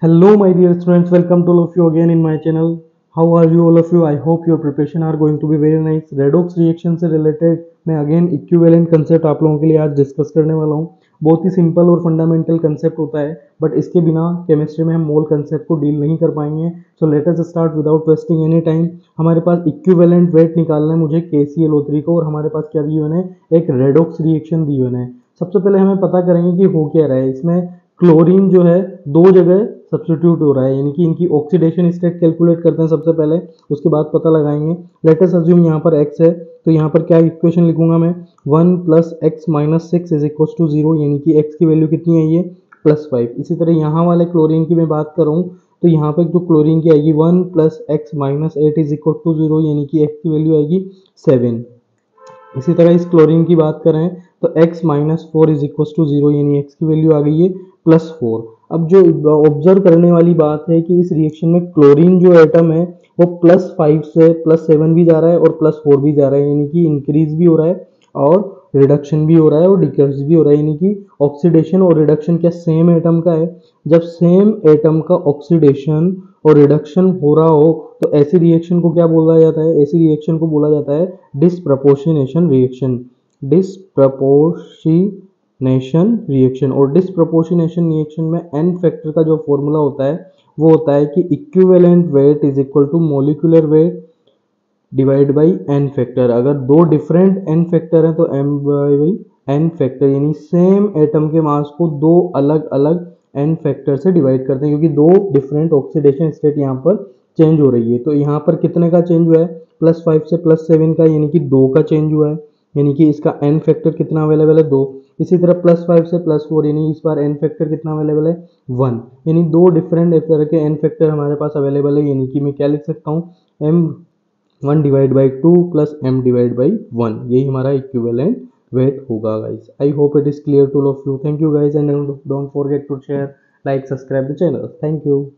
Hello, my dear students. Welcome to all of you again in my channel. How are you, all of you? I hope your preparation are going to be very nice. Redox reaction से related मैं again equivalent concept आप लोगों के लिए आज discuss करने वाला हूँ। बहुत ही सिंपल और फंडामेंटल कंसेप्ट होता है, बट इसके बिना केमिस्ट्री में हम मोल कंसेप्ट को डील नहीं कर पाएंगे। So let us start without wasting any time. हमारे पास इक्विवेलेंट वेट निकालना है मुझे KClO3 को, और हमारे पास क्या दी हुई है, एक रेडॉक्स रिएक्शन दी हुई है। सबसे पहले हमें पता करेंगे कि हो क्या रहा है। इसमें क्लोरीन जो है दो जगह सब्स्टिट्यूट हो रहा है, यानी कि इनकी ऑक्सीडेशन स्टेट कैलकुलेट करते हैं सबसे पहले, उसके बाद पता लगाएंगे। लेट अस अज्यूम यहाँ पर x है, तो यहाँ पर क्या इक्वेशन लिखूंगा मैं, 1 + x - 6 = 0, यानी कि x की वैल्यू कितनी आई है, +5। इसी तरह यहाँ वाले क्लोरीन की मैं बात करूँ तो यहाँ पर जो क्लोरीन की आएगी 1 + x - 8 = 0, यानी कि x की वैल्यू आएगी 7। इसी तरह इस क्लोरीन की बात करें तो x - 4 = 0, यानी x की वैल्यू आ गई है +4। अब जो ऑब्जर्व करने वाली बात है कि इस रिएक्शन में क्लोरीन जो एटम है वो +5 से +7 भी जा रहा है और +4 भी जा रहा है, यानी कि इंक्रीज भी हो रहा है और रिडक्शन भी हो रहा है और डिक्रीज भी हो रहा है। यानी कि ऑक्सीडेशन और रिडक्शन क्या सेम एटम का है? जब सेम एटम का ऑक्सीडेशन और रिडक्शन हो रहा हो तो ऐसी रिएक्शन को क्या बोला जाता है? ऐसी रिएक्शन को बोला जाता है डिसप्रपोर्शनेशन रिएक्शन। डिसप्रपोर्शनेशन रिएक्शन, और डिसप्रपोर्शनेशन रिएक्शन में n फैक्टर का जो फॉर्मूला होता है वो होता है कि equivalent weight is equal to molecular weight divide by n factor. अगर दो डिफरेंट n फैक्टर हैं तो n फैक्टर, यानी सेम एटम के मास को दो अलग अलग n फैक्टर से डिवाइड करते हैं, क्योंकि दो डिफरेंट ऑक्सीडेशन स्टेट यहाँ पर चेंज हो रही है। तो यहाँ पर कितने का चेंज हुआ है, +5 से +7 का, यानी कि 2 का चेंज हुआ है, यानी कि इसका n फैक्टर कितना अवेलेबल है, 2। इसी तरह +5 से +4, यानी इस बार n फैक्टर कितना अवेलेबल है, 1। यानी दो डिफरेंट तरह के n फैक्टर हमारे पास अवेलेबल है, यानी कि मैं क्या लिख सकता हूँ, m1/2 + m/1, यही हमारा इक्विवेलेंट वेट होगा guys. I hope it is clear to all of you. Thank you guys, and don't forget to share, like, subscribe the channel. Thank you.